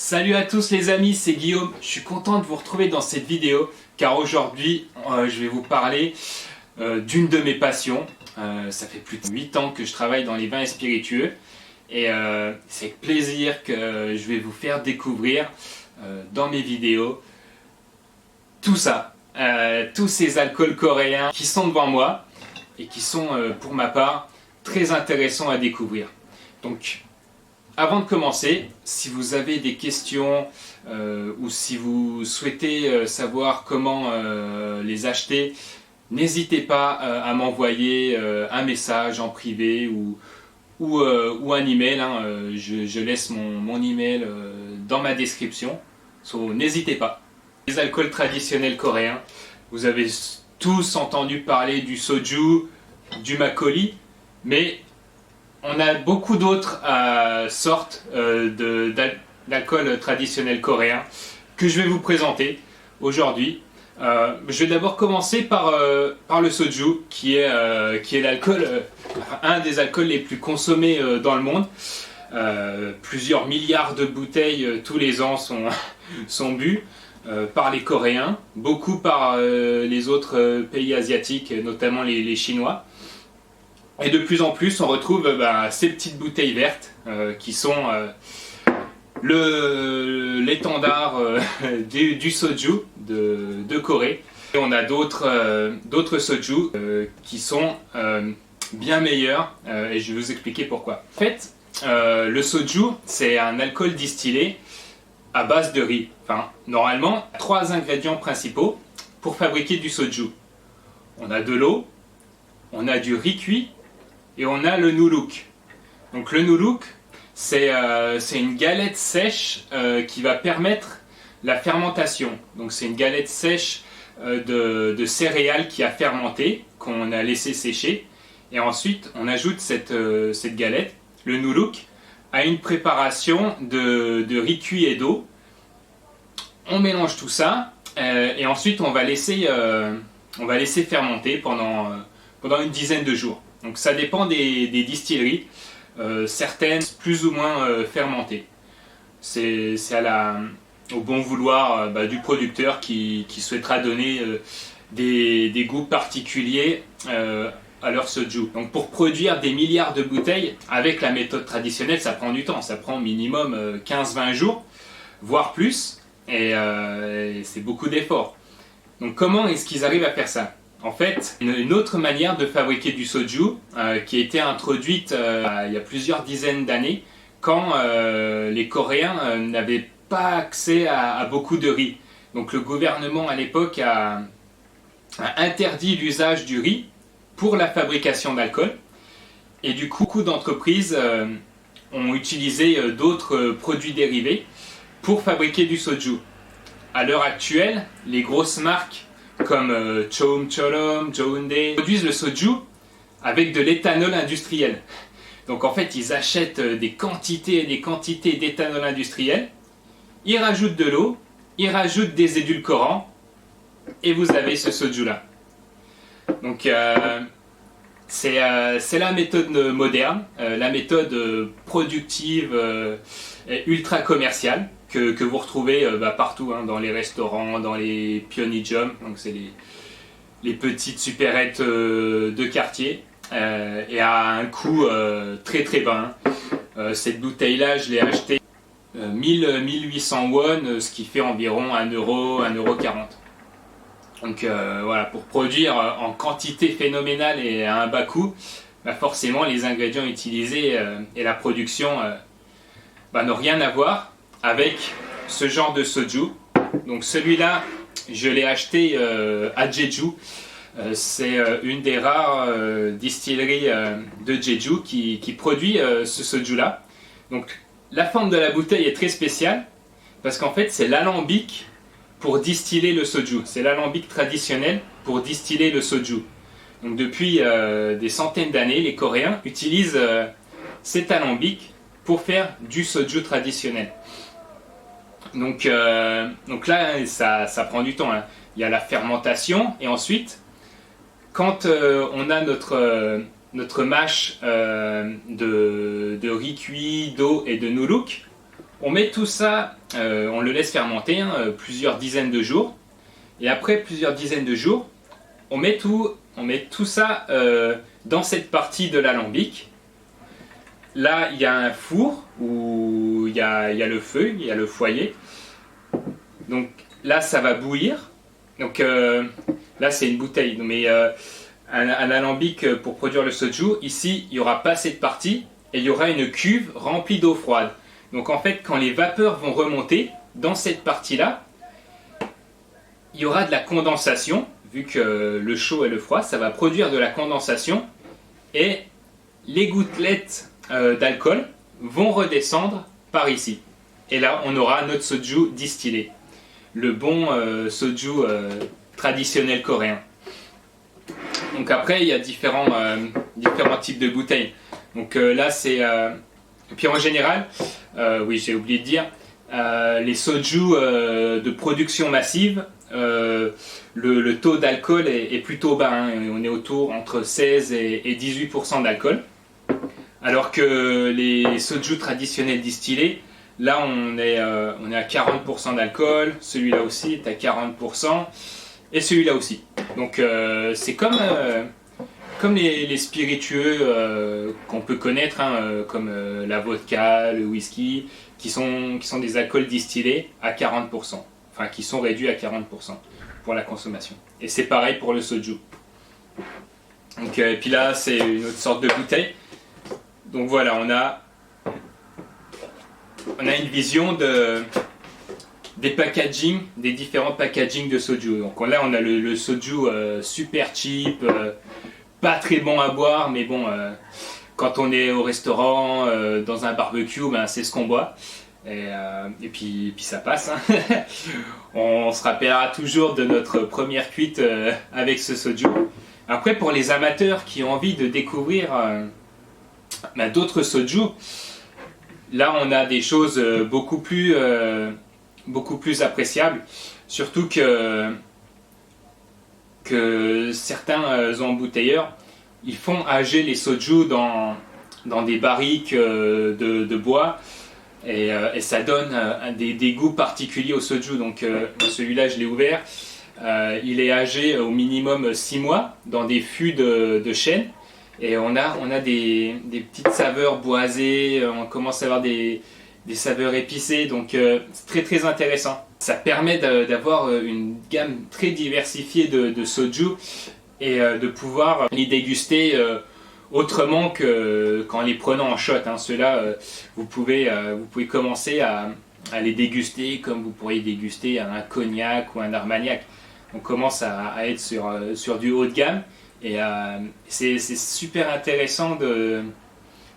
Salut à tous les amis, c'est Guillaume. Je suis content de vous retrouver dans cette vidéo car aujourd'hui je vais vous parler d'une de mes passions. Ça fait plus de 8 ans que je travaille dans les vins et spiritueux et c'est avec plaisir que je vais vous faire découvrir dans mes vidéos tout ça, tous ces alcools coréens qui sont devant moi et qui sont pour ma part très intéressants à découvrir. Donc avant de commencer, si vous avez des questions ou si vous souhaitez savoir comment les acheter, n'hésitez pas à m'envoyer un message en privé ou un email. Je laisse mon email dans ma description, so, n'hésitez pas. Les alcools traditionnels coréens, vous avez tous entendu parler du soju, du makgeolli, mais on a beaucoup d'autres sortes d'alcool traditionnel coréen que je vais vous présenter aujourd'hui. Je vais d'abord commencer par le soju, qui est l'alcool, un des alcools les plus consommés dans le monde. Plusieurs milliards de bouteilles tous les ans sont bues par les Coréens, beaucoup par les autres pays asiatiques, notamment les Chinois. Et de plus en plus, on retrouve ces petites bouteilles vertes qui sont l'étendard du soju de Corée. Et on a d'autres soju qui sont bien meilleurs et je vais vous expliquer pourquoi. En fait, le soju, c'est un alcool distillé à base de riz. Enfin, normalement, 3 ingrédients principaux pour fabriquer du soju. On a de l'eau, on a du riz cuit, et on a le noodluk. Donc le noodluk, c'est une galette sèche qui va permettre la fermentation. Donc c'est une galette sèche de céréales qui a fermenté, qu'on a laissé sécher. Et ensuite, on ajoute cette galette, le noodluk, à une préparation de riz cuit et d'eau. On mélange tout ça et ensuite on va laisser fermenter pendant une dizaine de jours. Donc ça dépend des distilleries, certaines plus ou moins fermentées. C'est au bon vouloir du producteur qui souhaitera donner des goûts particuliers à leur soju. Donc pour produire des milliards de bouteilles, avec la méthode traditionnelle, ça prend du temps. Ça prend minimum 15-20 jours, voire plus, et c'est beaucoup d'efforts. Donc comment est-ce qu'ils arrivent à faire ça ? En fait, une autre manière de fabriquer du soju qui a été introduite il y a plusieurs dizaines d'années quand les Coréens n'avaient pas accès à beaucoup de riz. Donc le gouvernement à l'époque a interdit l'usage du riz pour la fabrication d'alcool et du coup beaucoup d'entreprises ont utilisé d'autres produits dérivés pour fabriquer du soju. À l'heure actuelle, les grosses marques comme Choumcholom, Joeundae produisent le soju avec de l'éthanol industriel. Donc en fait, ils achètent des quantités et des quantités d'éthanol industriel, ils rajoutent de l'eau, ils rajoutent des édulcorants et vous avez ce soju là. Donc c'est la méthode moderne, la méthode productive et ultra commerciale que vous retrouvez partout, dans les restaurants, dans les pyeonijum, donc c'est les petites supérettes de quartier, et à un coût très très bas. Cette bouteille là, je l'ai achetée 1800 won, ce qui fait environ 1 euro, 1,40 €. Donc voilà, pour produire en quantité phénoménale et à un bas coût, forcément les ingrédients utilisés et la production n'ont rien à voir avec ce genre de soju. Donc celui-là, je l'ai acheté à Jeju. C'est une des rares distilleries de Jeju qui produit ce soju-là. Donc la forme de la bouteille est très spéciale parce qu'en fait c'est l'alambic pour distiller le soju. C'est l'alambic traditionnel pour distiller le soju. Donc depuis des centaines d'années, les Coréens utilisent cet alambic pour faire du soju traditionnel. Donc là, ça prend du temps. Il y a la fermentation et ensuite, quand on a notre mâche de riz cuit, d'eau et de noodluk, On met tout ça, on le laisse fermenter plusieurs dizaines de jours. Et après plusieurs dizaines de jours, on met tout ça dans cette partie de l'alambic. Là, il y a un four où il y a le feu, il y a le foyer. Donc là, ça va bouillir. Donc là, c'est une bouteille. Mais un alambic pour produire le soju, ici, il n'y aura pas cette partie. Et il y aura une cuve remplie d'eau froide. Donc en fait, quand les vapeurs vont remonter dans cette partie-là, il y aura de la condensation. Vu que le chaud et le froid, ça va produire de la condensation. Et les gouttelettes d'alcool vont redescendre par ici. Et là, on aura notre soju distillé. Le bon soju traditionnel coréen. Donc après, il y a différents types de bouteilles. Donc là, c'est... Et puis en général, oui, j'ai oublié de dire, les soju de production massive, le taux d'alcool est plutôt bas. Hein. On est autour entre 16 et 18% d'alcool. Alors que les soju traditionnels distillés, là on est à 40% d'alcool, celui-là aussi est à 40%, et celui-là aussi. Donc c'est comme les spiritueux qu'on peut connaître, hein, comme la vodka, le whisky, qui sont des alcools distillés à 40%, enfin qui sont réduits à 40% pour la consommation. Et c'est pareil pour le soju. Donc, et puis là, c'est une autre sorte de bouteille. Donc voilà, on a une vision des packaging, des différents packaging de soju. Donc là, on a le soju super cheap, pas très bon à boire, mais bon, quand on est au restaurant, dans un barbecue, ben, c'est ce qu'on boit. Et puis ça passe. Hein. On se rappellera toujours de notre première cuite avec ce soju. Après, pour les amateurs qui ont envie de découvrir d'autres soju, là on a des choses beaucoup plus appréciables. Surtout que certains embouteilleurs, ils font âger les soju dans des barriques de bois. Et ça donne des goûts particuliers au soju. Donc celui-là, je l'ai ouvert. Il est âgé au minimum 6 mois dans des fûts de chêne. Et on a des petites saveurs boisées. On commence à avoir des saveurs épicées. Donc c'est très très intéressant. Ça permet d'avoir une gamme très diversifiée de soju et de pouvoir les déguster autrement qu'en les prenant en shot. Hein. Ceux-là, vous pouvez commencer à les déguster comme vous pourriez déguster un cognac ou un armagnac. On commence à être sur du haut de gamme et c'est super intéressant de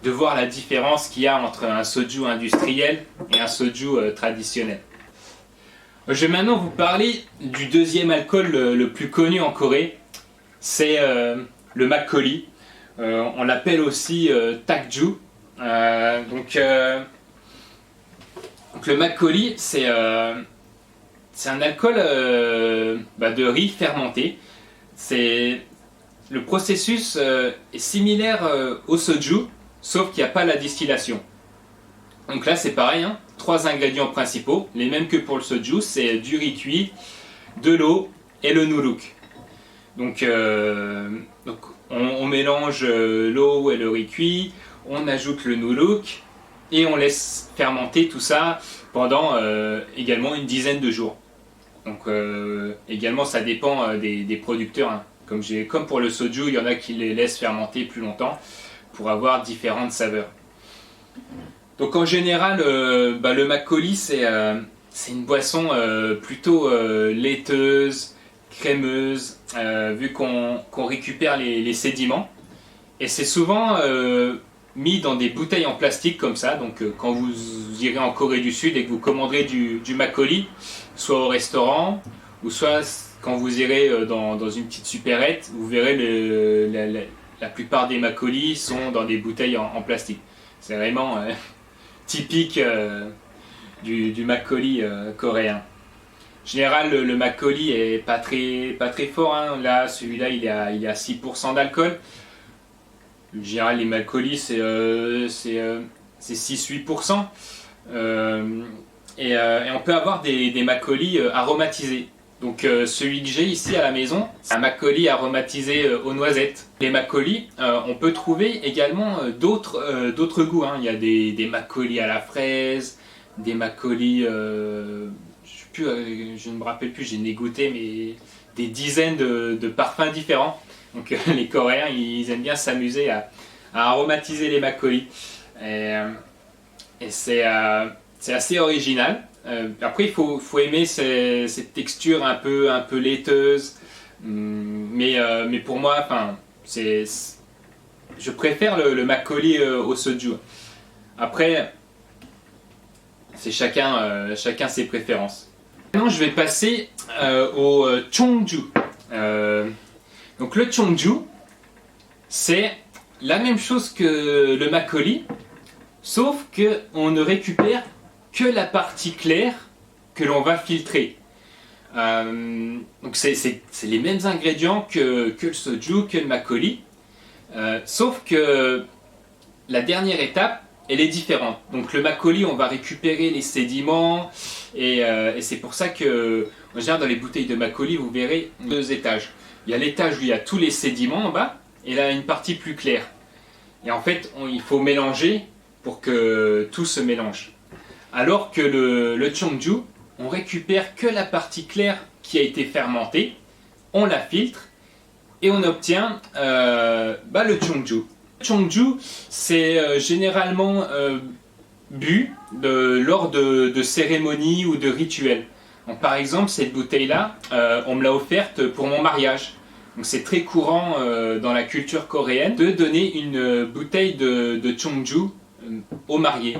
voir la différence qu'il y a entre un soju industriel et un soju traditionnel. Je vais maintenant vous parler du deuxième alcool le plus connu en Corée, c'est le makgeolli. On l'appelle aussi takju. Donc le makgeolli, c'est un alcool de riz fermenté. Le processus est similaire au soju, sauf qu'il n'y a pas la distillation. Donc là c'est pareil, hein, 3 ingrédients principaux, les mêmes que pour le soju, c'est du riz cuit, de l'eau et le nooduk. Donc on mélange l'eau et le riz cuit, on ajoute le nooduk et on laisse fermenter tout ça pendant également une dizaine de jours. Donc également ça dépend des producteurs. Hein. Comme pour le soju, il y en a qui les laissent fermenter plus longtemps pour avoir différentes saveurs. Donc en général, le makgeolli c'est une boisson plutôt laiteuse, crémeuse, vu qu'on récupère les sédiments. Et c'est souvent mis dans des bouteilles en plastique comme ça. Donc quand vous irez en Corée du Sud et que vous commanderez du makgeolli, soit au restaurant, ou soit quand vous irez dans une petite supérette, vous verrez la plupart des makgeolli sont dans des bouteilles en plastique. C'est vraiment typique du makgeolli coréen. En général, le makgeolli est pas très fort. Hein. Là, celui-là, il est à 6% d'alcool. En général, les makgeolli, c'est 6-8%. Et on peut avoir des makgeolli aromatisés. Donc celui que j'ai ici à la maison, c'est un makgeolli aromatisé aux noisettes. Les makgeolli, on peut trouver également d'autres goûts, hein. Il y a des makgeolli à la fraise, des makgeolli, je ne me rappelle plus, j'ai dégoûté, mais des dizaines de parfums différents. Donc les Coréens, ils aiment bien s'amuser à aromatiser les makgeolli. Et c'est assez original. Après, il faut aimer cette texture un peu laiteuse. Mais pour moi, enfin, je préfère le makgeolli au soju. Après, c'est chacun ses préférences. Maintenant, je vais passer au chongju. Donc le chongju, c'est la même chose que le makgeolli, sauf qu'on ne récupère que la partie claire que l'on va filtrer. Donc c'est les mêmes ingrédients que le soju, que le makgeolli, sauf que la dernière étape, elle est différente. Donc le makgeolli, on va récupérer les sédiments, et c'est pour ça que, en général, dans les bouteilles de makgeolli, vous verrez 2 étages. Il y a l'étage où il y a tous les sédiments en bas, et là une partie plus claire. Et en fait, il faut mélanger pour que tout se mélange. Alors que le chongju, on récupère que la partie claire qui a été fermentée, on la filtre et on obtient le chongju. Le chongju, c'est généralement bu lors de cérémonies ou de rituels. Donc, par exemple, cette bouteille-là, on me l'a offerte pour mon mariage. Donc c'est très courant dans la culture coréenne de donner une bouteille de chongju aux mariés.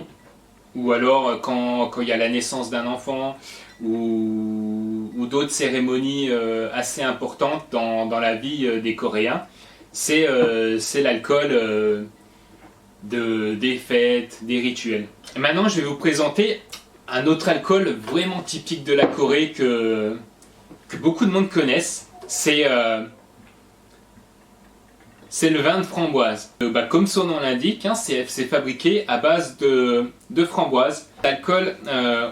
Ou alors quand il y a la naissance d'un enfant, ou d'autres cérémonies assez importantes dans la vie des Coréens. C'est l'alcool des fêtes, des rituels. Et maintenant, je vais vous présenter un autre alcool vraiment typique de la Corée que beaucoup de monde connaissent. C'est le vin de framboise. Comme son nom l'indique, hein, c'est fabriqué à base de framboise. L'alcool,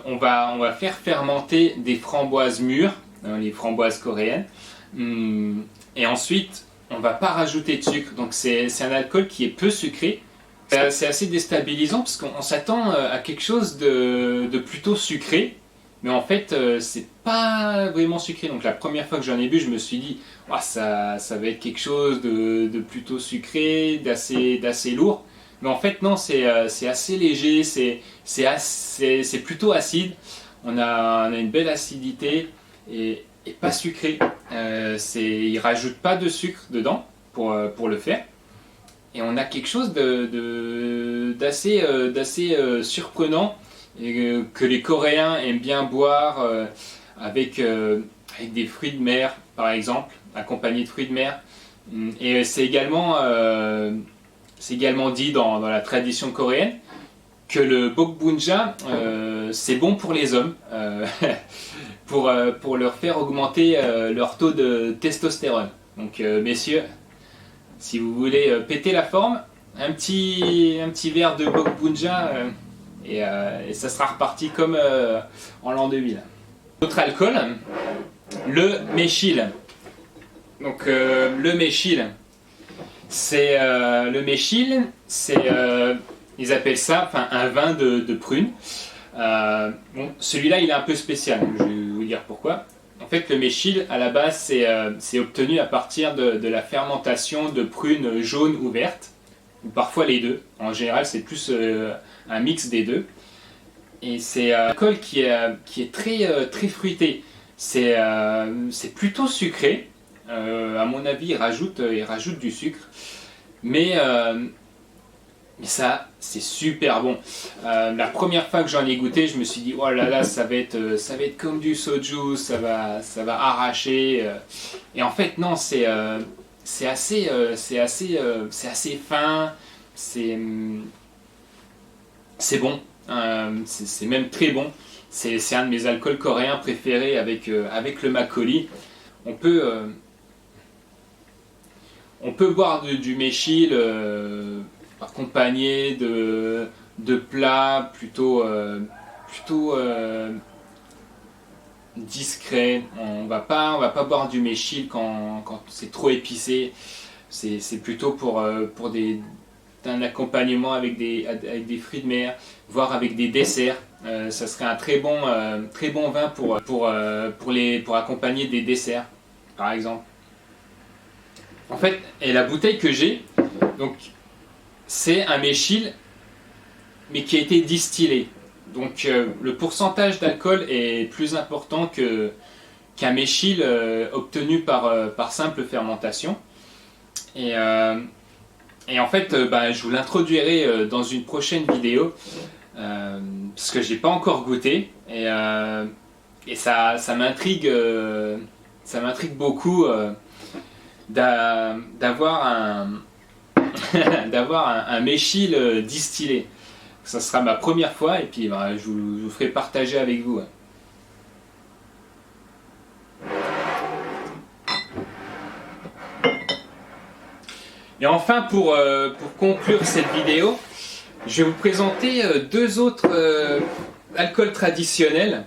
on va faire fermenter des framboises mûres, les framboises coréennes, et ensuite on ne va pas rajouter de sucre. Donc c'est un alcool qui est peu sucré. C'est assez déstabilisant parce qu'on s'attend à quelque chose de plutôt sucré, mais en fait c'est pas vraiment sucré. Donc la première fois que j'en ai bu, je me suis dit oh, ça va être quelque chose de plutôt sucré, d'assez lourd. Mais en fait non, c'est assez léger, c'est plutôt acide. On a une belle acidité et pas sucré. Ils rajoutent pas de sucre dedans pour le faire. Et on a quelque chose d'assez surprenant et que les Coréens aiment bien boire avec des fruits de mer, par exemple, accompagnés de fruits de mer. Et c'est également dit dans la tradition coréenne que le bokbunja, c'est bon pour les hommes, pour leur faire augmenter leur taux de testostérone. Donc messieurs, si vous voulez péter la forme, un petit verre de bokbunja et ça sera reparti comme en l'an 2000. Autre alcool, le mechil. Donc le mechil, c'est ils appellent ça un vin de prune. Celui-là il est un peu spécial, je vais vous dire pourquoi. En fait, le mechil, à la base, c'est obtenu à partir de la fermentation de prunes jaunes ou vertes, ou parfois les deux. En général, c'est plus un mix des deux. Et c'est un alcool qui est très fruité. C'est plutôt sucré. À mon avis, il rajoute du sucre. Mais ça, c'est super bon. La première fois que j'en ai goûté, je me suis dit, oh là là, ça va être comme du soju, ça va arracher. Et en fait, non, c'est assez fin, c'est bon, c'est même très bon. C'est un de mes alcools coréens préférés avec le makgeolli. On peut boire du mechil accompagné de de plats plutôt discret. On va pas boire du méchil quand c'est trop épicé. C'est plutôt pour un accompagnement avec des fruits de mer, voire avec des desserts. Ça serait un très bon vin pour accompagner des desserts, par exemple. En fait, et la bouteille que j'ai, donc c'est un méchil, mais qui a été distillé. Donc le pourcentage d'alcool est plus important qu'un méchil obtenu par simple fermentation. Et en fait, je vous l'introduirai dans une prochaine vidéo, parce que j'ai pas encore goûté, et ça m'intrigue beaucoup d'avoir un méchil distillé. Ça sera ma première fois, et puis je vous ferai partager avec vous. Et enfin, pour conclure cette vidéo, je vais vous présenter deux autres alcools traditionnels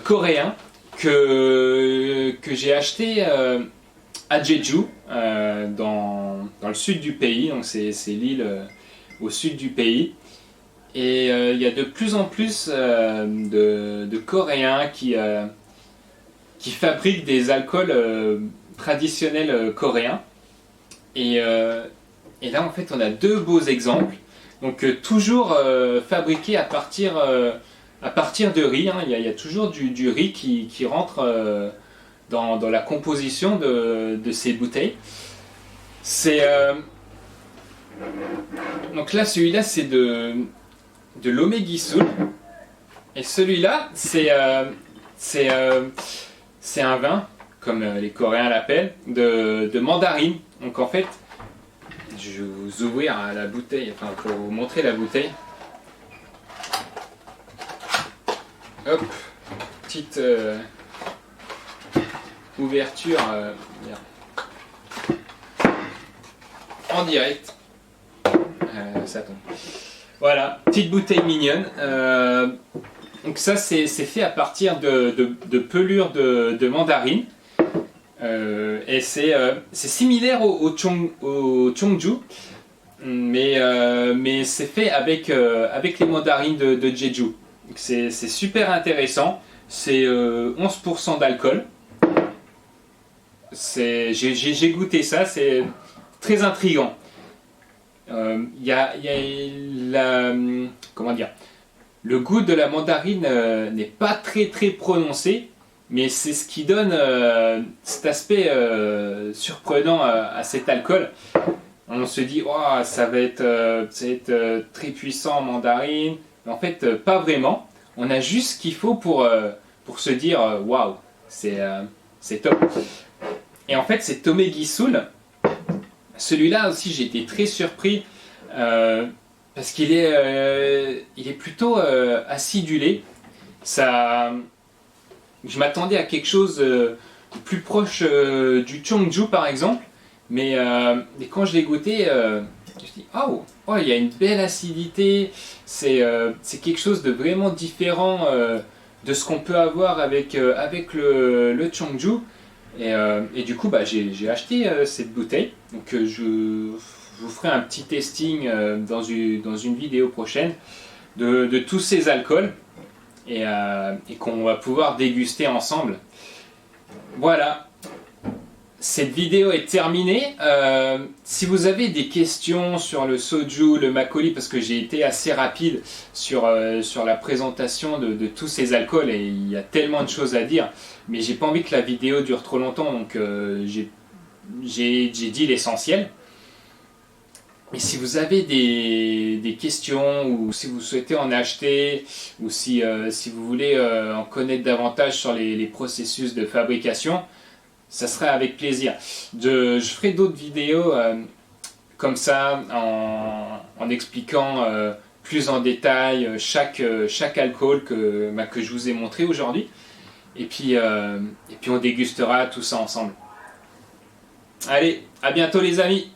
coréens que j'ai achetés à Jeju, dans le sud du pays. Donc c'est l'île au sud du pays. Et il y a de plus en plus de Coréens qui fabriquent des alcools traditionnels coréens. Et là, en fait, on a deux beaux exemples. Donc, toujours fabriqués à partir de riz. Hein. Il y a toujours du riz qui rentre dans la composition de ces bouteilles. Donc là, celui-là, c'est de l'Omegisul. Et celui-là, c'est un vin, comme les Coréens l'appellent, de mandarine. Donc en fait, je vais vous ouvrir la bouteille, enfin pour vous montrer la bouteille. Hop, petite ouverture en direct. Ça tombe. Voilà, petite bouteille mignonne. Donc ça, c'est fait à partir de pelures de mandarine. Et c'est similaire au Cheongju, mais c'est fait avec les mandarines de Jeju. C'est super intéressant. C'est 11% d'alcool. J'ai goûté ça, c'est très intriguant. Y a comment dire, le goût de la mandarine n'est pas très prononcé, mais c'est ce qui donne cet aspect surprenant à cet alcool. On se dit, oh, ça va être très puissant en mandarine, mais en fait pas vraiment. On a juste ce qu'il faut pour se dire, waouh, c'est top. Et en fait, c'est Omegisul. Celui-là aussi, j'ai été très surpris parce qu'il est plutôt acidulé. Je m'attendais à quelque chose de plus proche du Cheongju par exemple, mais quand je l'ai goûté, je me suis dit oh, il y a une belle acidité. C'est quelque chose de vraiment différent de ce qu'on peut avoir avec le Cheongju. Et du coup, j'ai acheté cette bouteille. Donc je vous ferai un petit testing dans une vidéo prochaine de tous ces alcools et qu'on va pouvoir déguster ensemble. Voilà, cette vidéo est terminée. Si vous avez des questions sur le soju, le makgeolli, parce que j'ai été assez rapide sur la présentation de tous ces alcools et il y a tellement de choses à dire, mais j'ai pas envie que la vidéo dure trop longtemps, donc j'ai dit l'essentiel. Et si vous avez des questions ou si vous souhaitez en acheter ou si vous voulez en connaître davantage sur les processus de fabrication, ça serait avec plaisir. Je ferai d'autres vidéos comme ça en expliquant plus en détail chaque alcool que je vous ai montré aujourd'hui. Et puis on dégustera tout ça ensemble. Allez, à bientôt les amis!